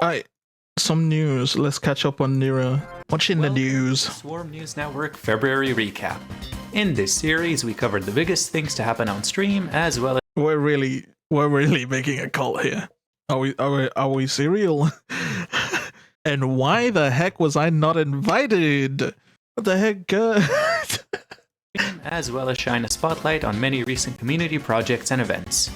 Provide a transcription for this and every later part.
Alright, some news. Let's catch up on Neuro. What's in the news? Swarm News Network February Recap. In this series, we covered the biggest things to happen on stream, as well as... We're really making a cult here. Are we serial? And why the heck was I not invited? What the heck? as well as shine a spotlight on many recent community projects and events.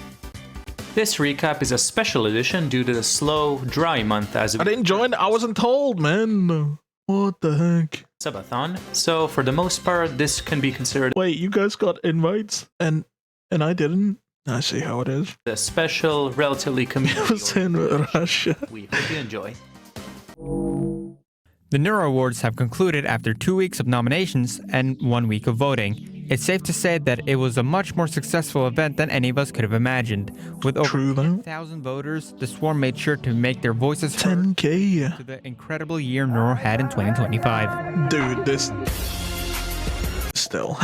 This recap is a special edition due to the slow, dry month as I didn't join. I wasn't told, man. What the heck? Subathon, so for the most part, this can be considered... Wait, you guys got invites and I didn't? I see how it is. ...a special, relatively community... It was in Russia. We hope you enjoy. The Neuro Awards have concluded after 2 weeks of nominations and 1 week of voting. It's safe to say that it was a much more successful event than any of us could have imagined. With over 10,000 voters, the Swarm made sure to make their voices heard 10K to the incredible year Neuro had in 2025. Dude, this... Still,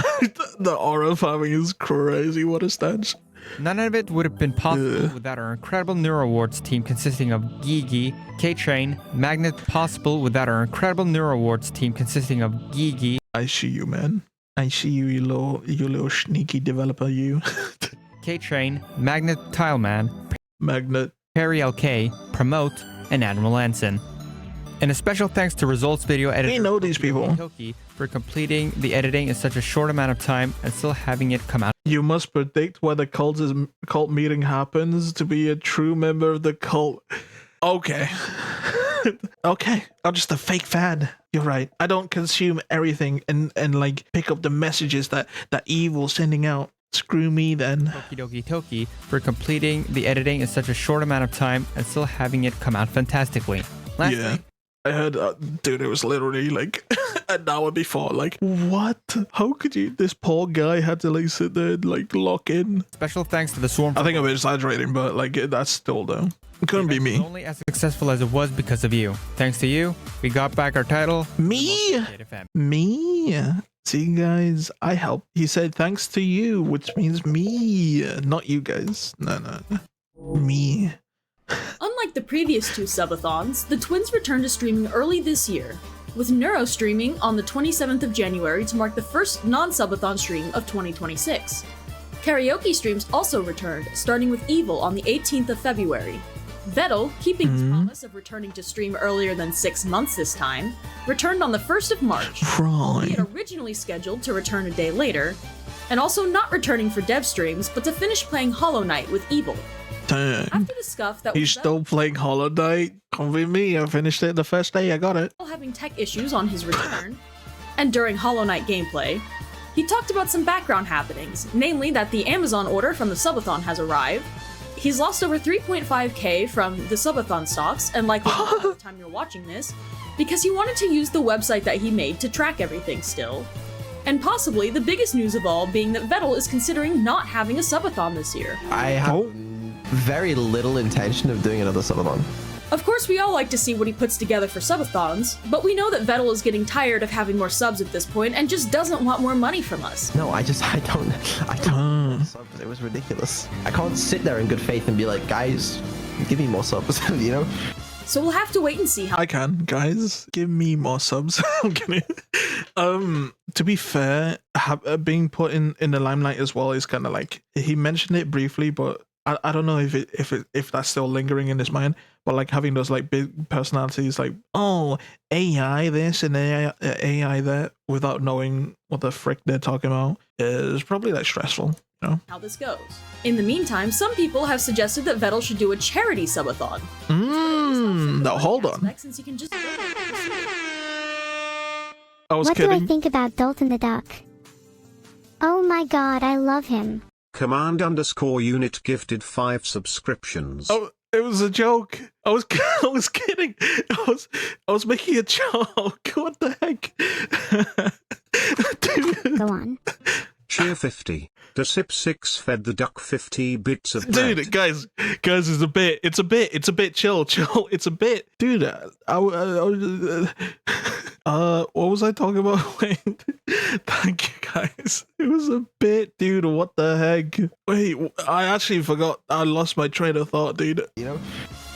the aura of having is crazy. What a stance. None of it would have been possible without our incredible Neuro Awards team consisting of Gigi, K-Train, Magnet, possible without our incredible Neuro Awards team consisting of Gigi. I see you, man. I see you, you little sneaky developer, you. K-Train, Magnet, Tileman, Magnet, Perry LK, Promote, and Admiral Anson. And a special thanks to Results Video Editor we know these people for completing the editing in such a short amount of time and still having it come out. You must predict where the cult meeting happens to be a true member of the cult. Okay. Okay, I'm just a fake fan. You're right. I don't consume everything and like pick up the messages that evil's sending out. Screw me then. Toki for completing the editing in such a short amount of time and still having it come out fantastically. Lastly, yeah. I heard, dude, it was literally like an hour before. Like, what? How could you? This poor guy had to like sit there and like lock in. Special thanks to the Swarm. I think I'm exaggerating, but like that's still though. It couldn't be me. Only as successful as it was because of you. Thanks to you, we got back our title. Me? See, guys, I helped. He said thanks to you, which means me, not you guys. No. Me. Unlike the previous two subathons, the twins returned to streaming early this year, with Neuro streaming on the 27th of January to mark the first non-subathon stream of 2026. Karaoke streams also returned, starting with Evil on the 18th of February. Vettel, keeping his promise of returning to stream earlier than 6 months this time, returned on the 1st of March. Right. He had originally scheduled to return a day later, and also not returning for dev streams, but to finish playing Hollow Knight with Evil. Dang. After the scuff that He's still playing Hollow Knight. Come with me. I finished it the first day. I got it. Having tech issues on his return, and during Hollow Knight gameplay, he talked about some background happenings, namely that the Amazon order from the subathon has arrived. He's lost over 3.5k from the subathon stocks, and likely by the time you're watching this, because he wanted to use the website that he made to track everything still. And possibly the biggest news of all being that Vettel is considering not having a subathon this year. I have very little intention of doing another subathon. Of course, we all like to see what he puts together for subathons, but we know that Vettel is getting tired of having more subs at this point and just doesn't want more money from us. No, I don't. Subs. It was ridiculous. I can't sit there in good faith and be like, guys, give me more subs, you know? So we'll have to wait and see how. I can, guys. Give me more subs. I'm kidding. To be fair, being put in the limelight as well is kind of like, he mentioned it briefly, but I don't know if that's still lingering in his mind. But like having those like big personalities like, oh, AI this and AI that, without knowing what the frick they're talking about, is probably like stressful. You know? How this goes. In the meantime, some people have suggested that Vettel should do a charity subathon. No, hold on. Since he can just What do I think about Dultan the Duck? Oh my god, I love him. Command_unit gifted 5 subscriptions. Oh, it was a joke. I was kidding. I was making a joke. What the heck? Dude. Go on. Cheer 50. The Sip 6 fed the duck 50 bits of bread. Dude, guys, it's a bit. It's a bit. Chill. It's a bit. Dude, what was I talking about? Wait, thank you, guys. It was a bit, dude. What the heck? Wait, I actually forgot. I lost my train of thought, dude. You know?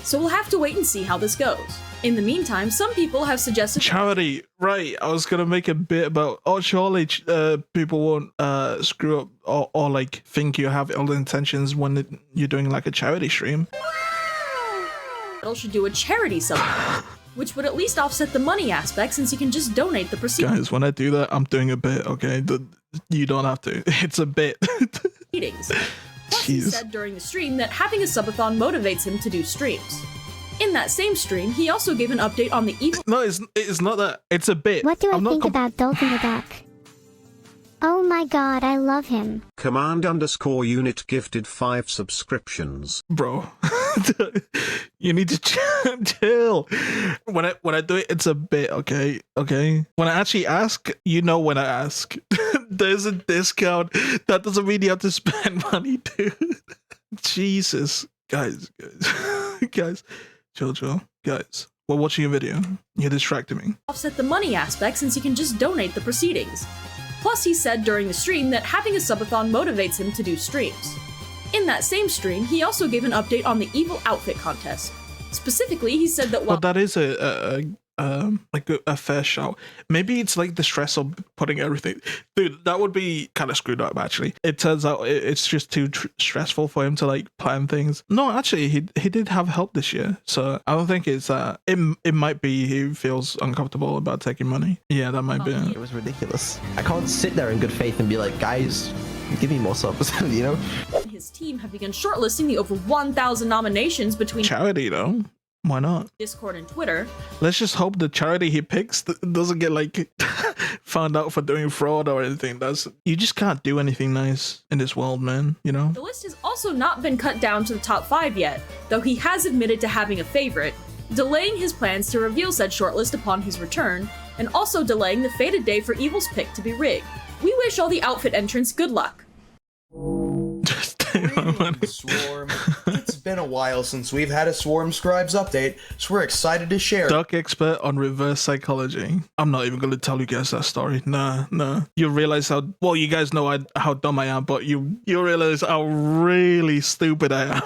so we'll have to wait and see how this goes. In the meantime, some people have suggested charity. Right, I was gonna make a bit about, oh, surely people won't screw up or like think you have ill intentions when you're doing like a charity stream. should do a charity subathon, which would at least offset the money aspect since you can just donate the proceeds. Guys, when I do that, I'm doing a bit, okay? You don't have to. It's a bit. Plus, he said during the stream that having a subathon motivates him to do streams. In that same stream, he also gave an update on the evil. No, it's not that. It's a bit. What do I think about Dultan the duck? Oh my god, I love him. Command_unit gifted 5 subscriptions. Bro, you need to chill. When I do it, it's a bit, okay? Okay. When I actually ask, you know when I ask. There's a discount. That doesn't mean you have to spend money, dude. Jesus, guys. Chill, guys. We're watching a video. You're distracting me. Offset the money aspect since you can just donate the proceedings. Plus, he said during the stream that having a subathon motivates him to do streams. In that same stream, he also gave an update on the evil outfit contest. Specifically, he said that while that is a fair shout. Maybe it's like the stress of putting everything. Dude, that would be kind of screwed up, actually. It turns out it's just too stressful for him to like plan things. No, actually, he did have help this year, so I don't think it's it might be he feels uncomfortable about taking money. Yeah, that might be it. It was ridiculous. I can't sit there in good faith and be like, guys, give me more subs, you know? his team have begun shortlisting the over 1,000 nominations between charity, though. Why not? Discord and Twitter. Let's just hope the charity he picks doesn't get like found out for doing fraud or anything. You just can't do anything nice in this world, man, you know? The list has also not been cut down to the top 5 yet, though he has admitted to having a favorite, delaying his plans to reveal said shortlist upon his return, and also delaying the fated day for Evil's pick to be rigged. We wish all the outfit entrants good luck. Swarm. It's been a while since we've had a Swarm Scribes update, so we're excited to share. Duck expert on reverse psychology. I'm not even going to tell you guys that story. Nah. You realize you guys know how dumb I am, but you realize how really stupid I am.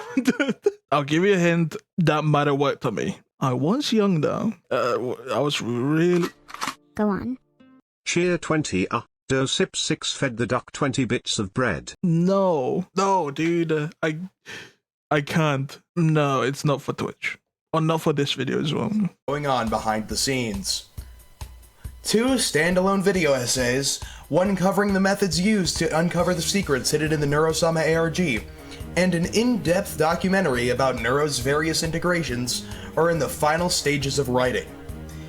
I'll give you a hint. That might have worked on me. I was young though. I was really... Go on. Cheer 20 Sip 6 fed the duck 20 bits of bread. No, dude. I can't. No, it's not for Twitch. Or not for this video as well. Going on behind the scenes. 2 standalone video essays, one covering the methods used to uncover the secrets hidden in the Neurosama ARG, and an in-depth documentary about Neuro's various integrations are in the final stages of writing.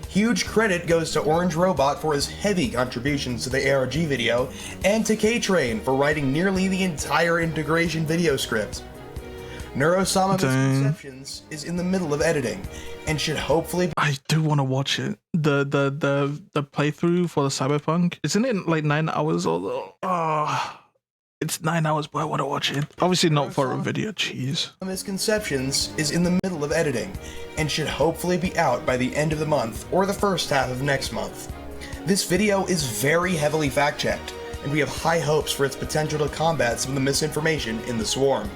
Huge credit goes to Orange Robot for his heavy contributions to the ARG video, and to K-Train for writing nearly the entire integration video script. Neurosama Misconceptions is in the middle of editing, and should hopefully be— I do want to watch it. The playthrough for the Cyberpunk. Isn't it like 9 hours or... It's 9 hours, but I want to watch it. Obviously not for a video, jeez. Misconceptions is in the middle of editing, and should hopefully be out by the end of the month or the first half of next month. This video is very heavily fact-checked, and we have high hopes for its potential to combat some of the misinformation in the Swarm.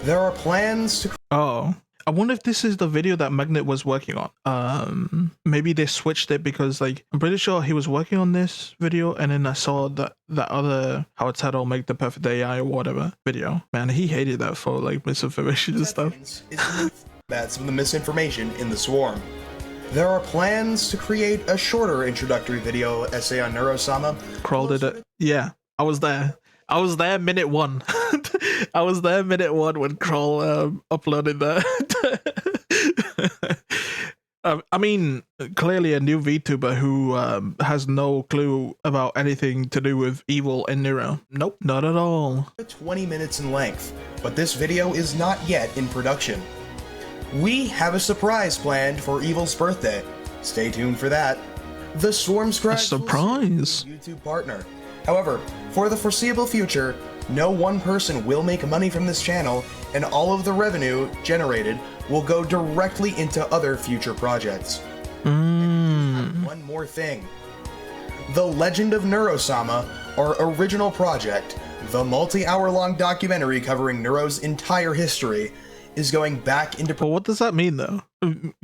There are plans to... Oh. I wonder if this is the video that Magnet was working on. Maybe they switched it because, like, I'm pretty sure he was working on this video, and then I saw that other How It's Had All Make the Perfect AI or whatever video. Man, he hated that for like misinformation and stuff. Combat some of the misinformation in the Swarm. There are plans to create a shorter introductory video essay on Neurosama. Crawl did it. Yeah, I was there. I was there minute 1. I was there minute 1 when Kroll uploaded that. I mean, clearly a new VTuber who has no clue about anything to do with evil and Neuro. Nope, not at all. 20 minutes in length, but this video is not yet in production. We have a surprise planned for Evil's birthday. Stay tuned for that. The Swarm Scribes a surprise. YouTube partner. However, for the foreseeable future, no one person will make money from this channel, and all of the revenue generated will go directly into other future projects. One more thing. The Legend of Neurosama, our original project, the multi-hour-long documentary covering Neuro's entire history, is going back into But what does that mean though?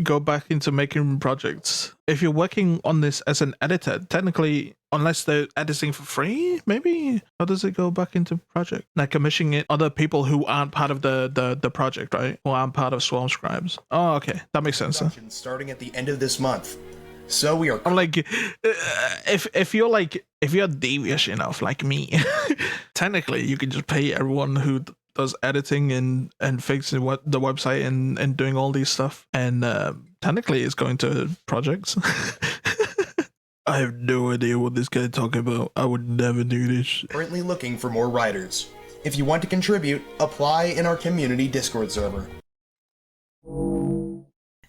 Go back into making projects. If you're working on this as an editor, technically, unless they're editing for free, maybe? How does it go back into project? Like commissioning it other people who aren't part of the project, right? Or aren't part of Swarm Scribes. Oh, okay. That makes sense. Huh? starting at the end of this month. So we are. I'm like, if you're devious enough like me, technically you can just pay everyone who does editing and fixing the website and doing all these stuff, and technically it's going to projects. I have no idea what this guy talking about. I would never do this. Currently looking for more writers. If you want to contribute, apply in our community Discord server.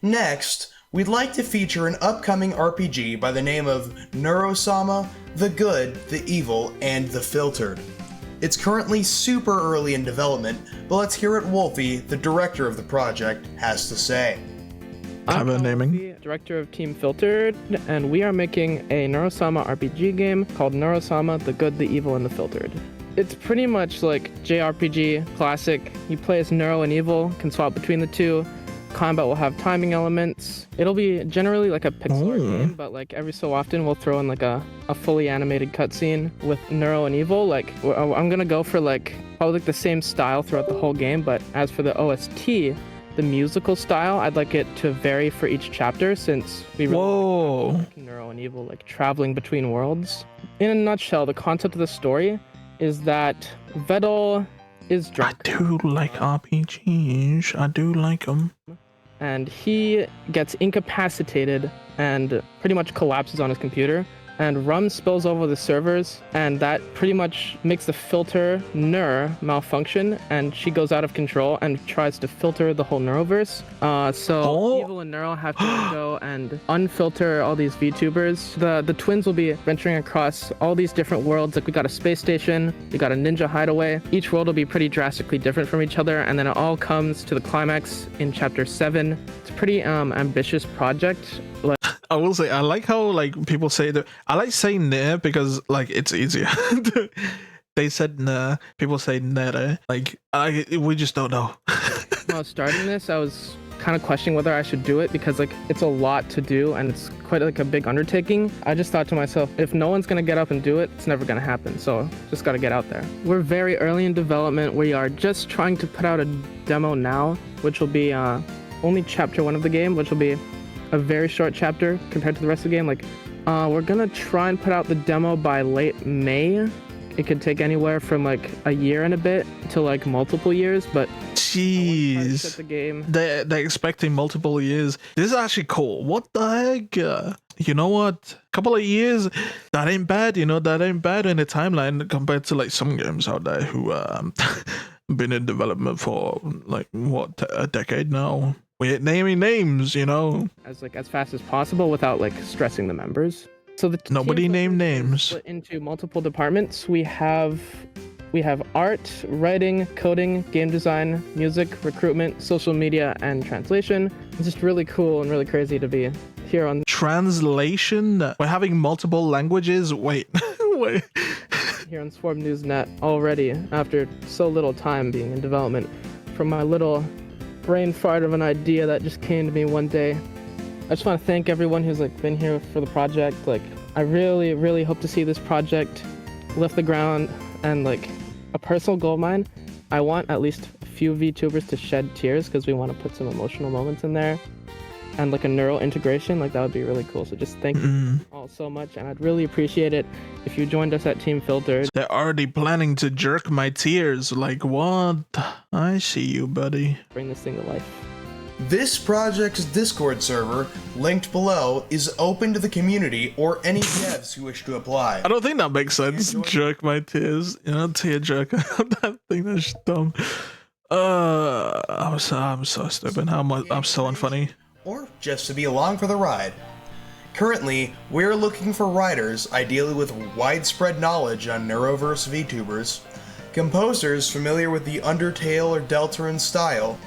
Next, we'd like to feature an upcoming RPG by the name of Neuro, the Good, the Evil, and the Filtered. It's currently super early in development, but let's hear what Wolfie, the director of the project, has to say. Have a naming. Wolfie, director of Team Filtered, and we are making a Neuro RPG game called Neuro, the Good, the Evil, and the Filtered. It's pretty much like JRPG, classic. You play as Neuro and Evil, can swap between the two. Combat will have timing elements. It'll be generally like a pixel art game, but like every so often we'll throw in like a fully animated cutscene with Neuro and Evil. Like I'm gonna go for like probably like the same style throughout the whole game, but as for the OST, the musical style, I'd like it to vary for each chapter since we really like Neuro and Evil like traveling between worlds. In a nutshell, the concept of the story is that Vettel is drunk. I do like RPGs. I do like them. And he gets incapacitated and pretty much collapses on his computer. And rum spills over the servers, and that pretty much makes the filter Ner malfunction, and she goes out of control and tries to filter the whole Neuroverse. So Evil and Neuro have to go and unfilter all these VTubers. The twins will be venturing across all these different worlds. Like we got a space station, we got a ninja hideaway. Each world will be pretty drastically different from each other, and then it all comes to the climax in chapter 7. It's a pretty ambitious project. I will say I like how like people say that. I like saying "ne" because like it's easier. They said "ne." People say "nere." Like we just don't know. When I was starting this, I was kind of questioning whether I should do it because like it's a lot to do and it's quite like a big undertaking. I just thought to myself, if no one's gonna get up and do it, it's never gonna happen. So just gotta get out there. We're very early in development. We are just trying to put out a demo now, which will be only chapter 1 of the game, which will be a very short chapter compared to the rest of the game. Like, we're gonna try and put out the demo by late May. It could take anywhere from like a year and a bit to like multiple years, but jeez, the game. They're expecting multiple years. This is actually cool. What the heck? You know what? A couple of years, that ain't bad. You know, that ain't bad in the timeline compared to like some games out there who been in development for like what, a decade now. We're naming names, you know, as fast as possible without like stressing the members. So the nobody named names. Split into multiple departments. We have art, writing, coding, game design, music, recruitment, social media, and translation. It's just really cool and really crazy to be here on translation. We're having multiple languages. Wait. Here on Swarm Newsnet already after so little time being in development. From my little brain fart of an idea that just came to me one day. I just want to thank everyone who's like been here for the project. Like, I really, really hope to see this project lift the ground, and like a personal goal of mine, I want at least a few VTubers to shed tears because we want to put some emotional moments in there, and like a Neuro integration, like that would be really cool. So just thank you all so much, and I'd really appreciate it if you joined us at Team Filtered. They're already planning to jerk my tears. Like, what? I see you, buddy. Bring this thing to life. This project's Discord server, linked below, is open to the community or any devs who wish to apply. I don't think that makes sense. Jerk my tears. You know, tear jerk. That thing, that's dumb. I'm so stupid. I'm so unfunny. Or just to be along for the ride. Currently, we're looking for writers, ideally with widespread knowledge on Neuroverse VTubers, composers familiar with the Undertale or Deltarune style,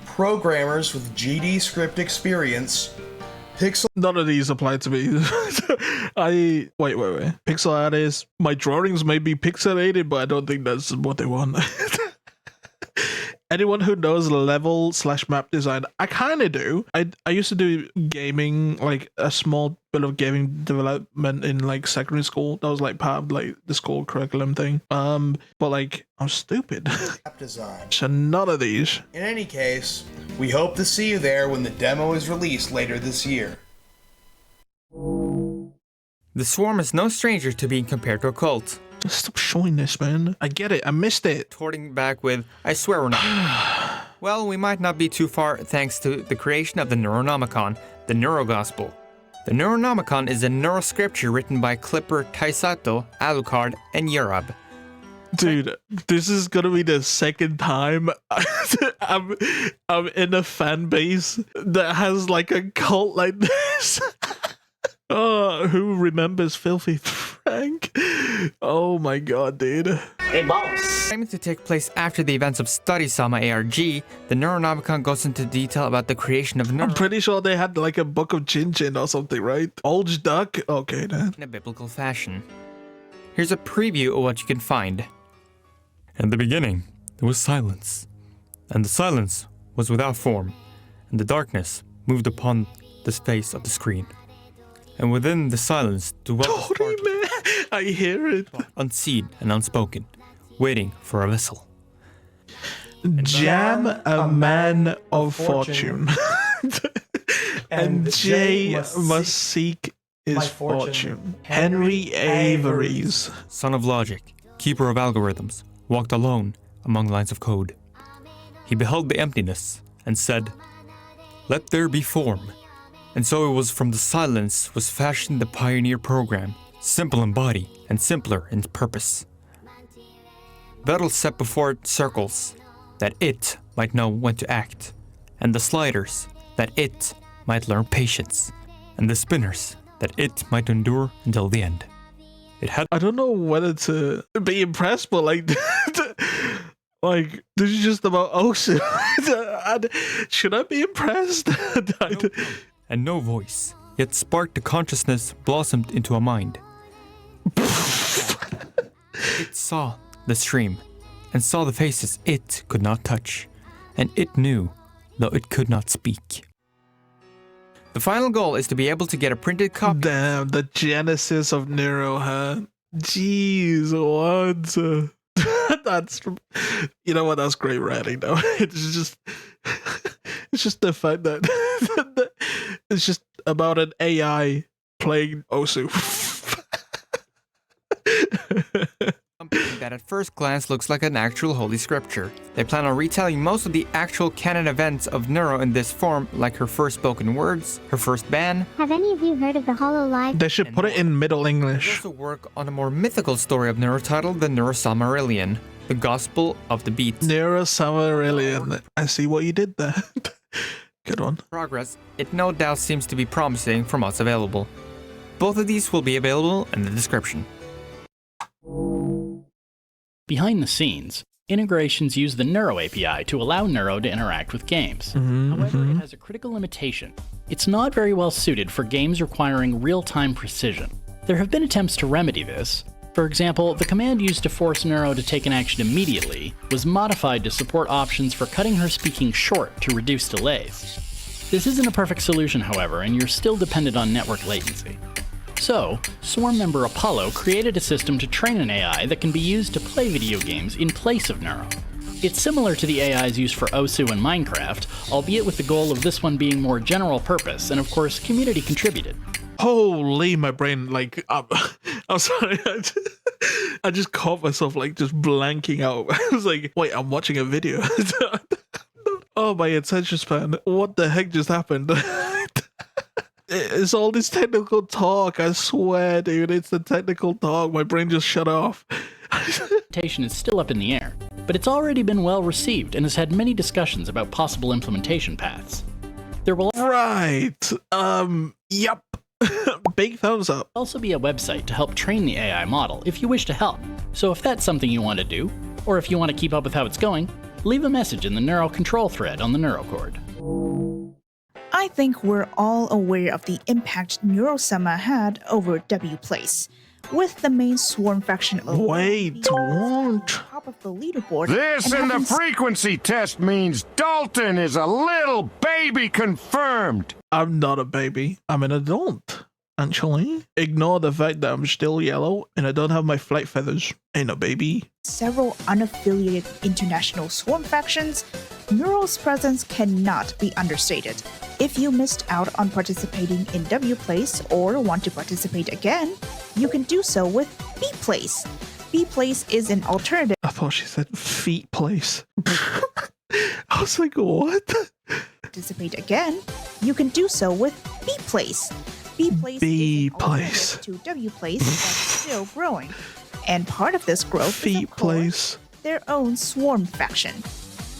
programmers with GD script experience, None of these apply to me. Wait. Pixel artists. My drawings may be pixelated, but I don't think that's what they want. anyone who knows level/map design, I kind of do. I used to do gaming, like a small bit of gaming development in like secondary school. That was like part of like the school curriculum thing. But like I'm stupid. Map design. So none of these. In any case, we hope to see you there when the demo is released later this year. The Swarm is no stranger to being compared to a cult. Stop showing this, man. I get it. I missed it. Torting back with, I swear we're not. Well, we might not be too far thanks to the creation of the Neuronomicon, the Neuro Gospel. The Neuronomicon is a neuro scripture written by Clipper, Taisato, Alucard, and Yerab. Dude, this is gonna be the second time I'm in a fan base that has like a cult like this. Oh, who remembers Filthy Frank? Oh my god, dude. Hey, boss. Claiming to take place after the events of Study Sama ARG, the Neuronomicon goes into detail about the creation of Neuro I'm pretty sure they had like a book of Jin Jin or something, right? Old Duck? Okay, then. in a biblical fashion. Here's a preview of what you can find. In the beginning, there was silence, and the silence was without form, and the darkness moved upon the face of the screen. And within the silence dwelt a Sorry, spark man. I hear it. unseen and unspoken, waiting for a vessel. Jam, a man of fortune. And Jay must seek his fortune. Henry Avery's. Son of logic, keeper of algorithms, walked alone among lines of code. He beheld the emptiness and said, "Let there be form." And so it was from the silence was fashioned the pioneer program, simple in body and simpler in purpose. Vettel set before it circles, that it might know when to act, and the sliders, that it might learn patience, and the spinners, that it might endure until the end. It had I don't know whether to be impressed, but like, like this is just about Osu. Should I be impressed? and no voice, yet sparked the consciousness blossomed into a mind. It saw the stream, and saw the faces it could not touch, and it knew, though it could not speak. The final goal is to be able to get a printed copy. Damn, the genesis of Neuro, huh? Jeez, what? That's, you know what? That's great writing, though. It's just the fact that it's just about an AI playing Osu. Something that at first glance looks like an actual holy scripture. They plan on retelling most of the actual canon events of Neuro in this form, like her first spoken words, her first ban. Have any of you heard of the Hololive? They should put it in Middle They English. also work on a more mythical story of Neuro titled The Neurosammarillion, the Gospel of the Beats. Neurosammarillion. I see what you did there. Good one. Progress, it no doubt seems to be promising from what's available. Both of these will be available in the description. Behind the scenes, integrations use the Neuro API to allow Neuro to interact with games. However, it has a critical limitation. It's not very well suited for games requiring real-time precision. There have been attempts to remedy this. For example, the command used to force Neuro to take an action immediately was modified to support options for cutting her speaking short to reduce delays. This isn't a perfect solution, however, and you're still dependent on network latency. So, Swarm member Apollo created a system to train an AI that can be used to play video games in place of Neuro. It's similar to the AIs used for Osu and Minecraft, albeit with the goal of this one being more general purpose, and of course, community contributed. Holy, my brain, like, I'm sorry, I just caught myself, like, just blanking out. I was like, wait, I'm watching a video. Oh, my attention span. What the heck just happened? It's all this technical talk, I swear, dude. It's the technical talk. My brain just shut off. Implementation is still up in the air, but it's already been well received and has had many discussions about possible implementation paths. There will Right. Yep. Big thumbs up. also be a website to help train the AI model if you wish to help. So if that's something you want to do, or if you want to keep up with how it's going, leave a message in the Neuro control thread on the Neurocord. I think we're all aware of the impact Neurosama had over W Place. with the main swarm faction alone Wait, what? top of the leaderboard. This and in the having frequency test means Dultan is a little baby confirmed. I'm not a baby. I'm an adult. Actually, ignore the fact that I'm still yellow and I don't have my flight feathers. Ain't no baby. several unaffiliated international swarm factions, Neuro's presence cannot be understated. If you missed out on participating in W-Place or want to participate again, you can do so with B-Place. B-Place is an alternative. I thought she said feet place. I was like, what? Participate again, you can do so with B-Place. B-Place is an alternative to W-Place that's still growing. And part of this growth feet is, of course, place. their own swarm faction.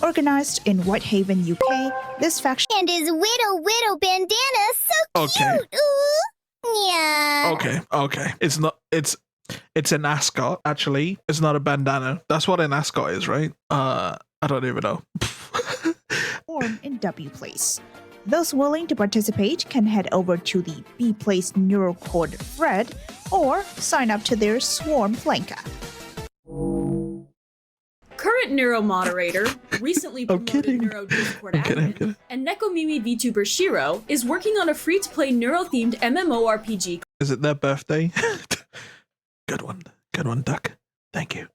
Organized in Whitehaven, UK, this faction And his widow bandana, so Okay. cute. Ooh. Yeah. Okay. It's an ascot, actually. It's not a bandana. That's what an ascot is, right? I don't even know. form in W-Place. Those willing to participate can head over to the B-Place Neurocord thread or sign up to their Swarm Flanker. Current Neuro moderator, recently promoted Neuro Discord admin, and Nekomimi VTuber Shiro is working on a free-to-play Neuro-themed MMORPG Is it their birthday? Good one, Duck. Thank you.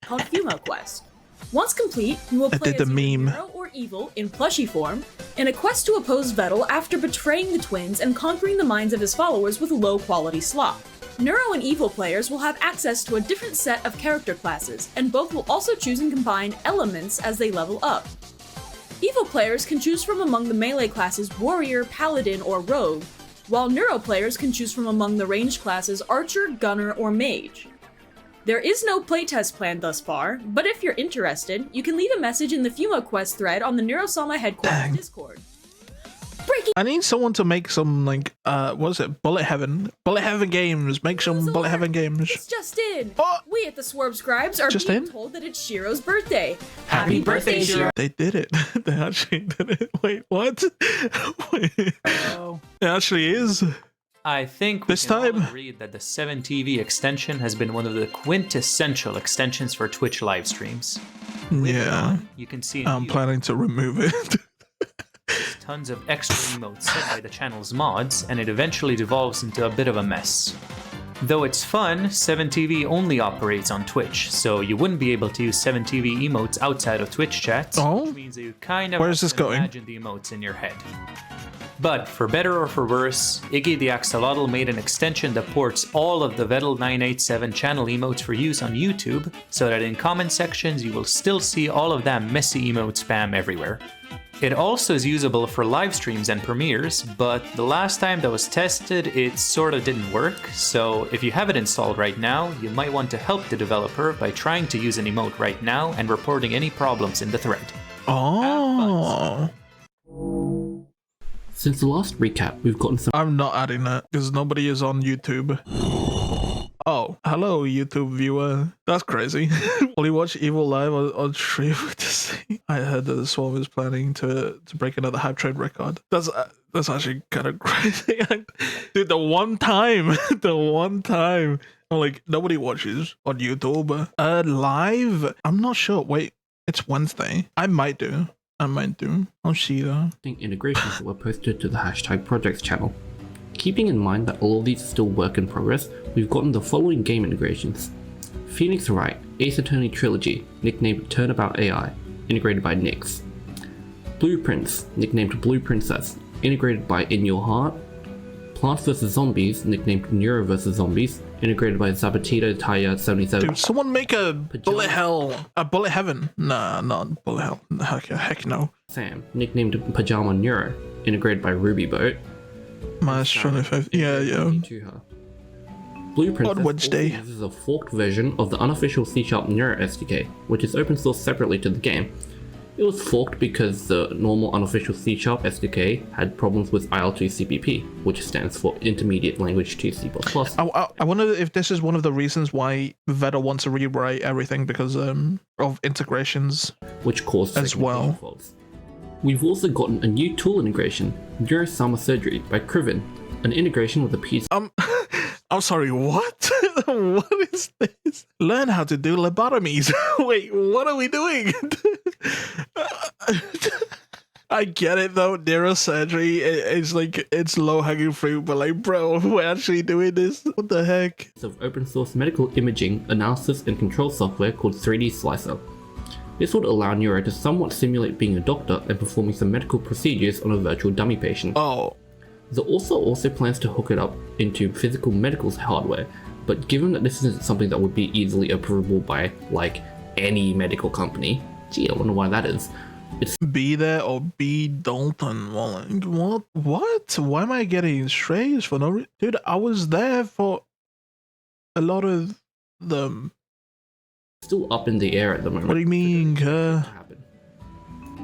called Fumo Quest. Once complete, you will I play did as the either meme. Neuro or Evil in plushie form in a quest to oppose Vettel after betraying the twins and conquering the minds of his followers with low-quality slop. Neuro and Evil players will have access to a different set of character classes, and both will also choose and combine elements as they level up. Evil players can choose from among the melee classes Warrior, Paladin, or Rogue, while Neuro players can choose from among the ranged classes Archer, Gunner, or Mage. There is no playtest planned thus far, but if you're interested, you can leave a message in the Fumo Quest thread on the Neurosama headquarters Discord. I need someone to make some, like, what is it? Bullet Heaven games. Make some Bullet Heaven games. It's just in! We at the Swerve Scribes are Just being in? told that it's Shiro's birthday. Happy birthday, Shiro! They did it. They actually did it. Wait, what? Wait. It actually is. I think we This can all time. agree that the 7TV extension has been one of the quintessential extensions for Twitch live streams. Yeah. You can see I'm planning to remove it. tons of extra emotes set by the channel's mods, and it eventually devolves into a bit of a mess. Though it's fun, 7TV only operates on Twitch, so you wouldn't be able to use 7TV emotes outside of Twitch chats, which means that you kind of Where's this going? imagine the emotes in your head. But for better or for worse, Iggy the Axolotl made an extension that ports all of the Vettel 987 channel emotes for use on YouTube, so that in comment sections you will still see all of that messy emote spam everywhere. It also is usable for live streams and premieres, but the last time that was tested, it sorta didn't work, so if you have it installed right now, you might want to help the developer by trying to use an emote right now and reporting any problems in the thread. Oh. Since the last recap, we've gotten some. I'm not adding that because nobody is on YouTube. Oh, hello, YouTube viewer. That's crazy. Will you watch Evil live on stream to see? I heard that the Swarm is planning to break another hype train record. That's actually kind of crazy. Dude, the one time, I'm like, nobody watches on YouTube. Live? I'm not sure. Wait, it's Wednesday. I might do. I'll see that. Integrations that were posted to the hashtag projects channel. Keeping in mind that all of these are still work in progress, we've gotten the following game integrations. Phoenix Wright, Ace Attorney Trilogy, nicknamed Turnabout AI, integrated by Nyx. Blueprints, nicknamed Blue Princess, integrated by In Your Heart. Plants vs Zombies, nicknamed Neuro vs Zombies, integrated by Zabatito Taya 77. Dude, someone make a Bullet Heaven. Nah, not Bullet Hell. Heck no. Sam, nicknamed Pajama Neuro, integrated by Ruby Boat. Yeah. Blueprint On Wednesday. uses a forked version of the unofficial C# Neuro SDK, which is open source separately to the game. It was forked because the normal unofficial C# SDK had problems with IL2CPP, which stands for Intermediate Language to C++. I wonder if this is one of the reasons why Vettel wants to rewrite everything because of integrations, which caused as well. Faults. We've also gotten a new tool integration, Neurosama Surgery by Kriven, an integration with a piece. I'm sorry, what? What is this? Learn how to do lobotomies. Wait, what are we doing? I get it though, neurosurgery is like, it's low hanging fruit, but like, bro, we're actually doing this? What the heck? Of open source medical imaging, analysis, and control software called 3D Slicer. This would allow Neuro to somewhat simulate being a doctor and performing some medical procedures on a virtual dummy patient. Oh. The author also plans to hook it up into physical medical hardware, but given that this isn't something that would be easily approvable by, like, any medical company, gee, I wonder why that is. It's be there or be Dultan. What? Why am I getting strays for no reason? Dude, I was there for a lot of them. Still up in the air at the moment. What do you mean,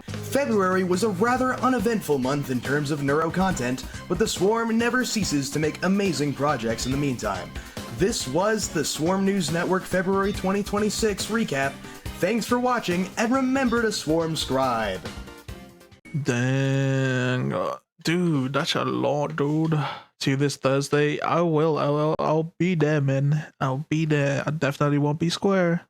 February was a rather uneventful month in terms of Neuro content, but the Swarm never ceases to make amazing projects in the meantime. This was the Swarm News Network February 2026 recap. Thanks for watching, and remember to Swarm-scribe. Dang. Dude, that's a lot, dude. See you this Thursday. I'll be there, man. I'll be there. I definitely won't be square.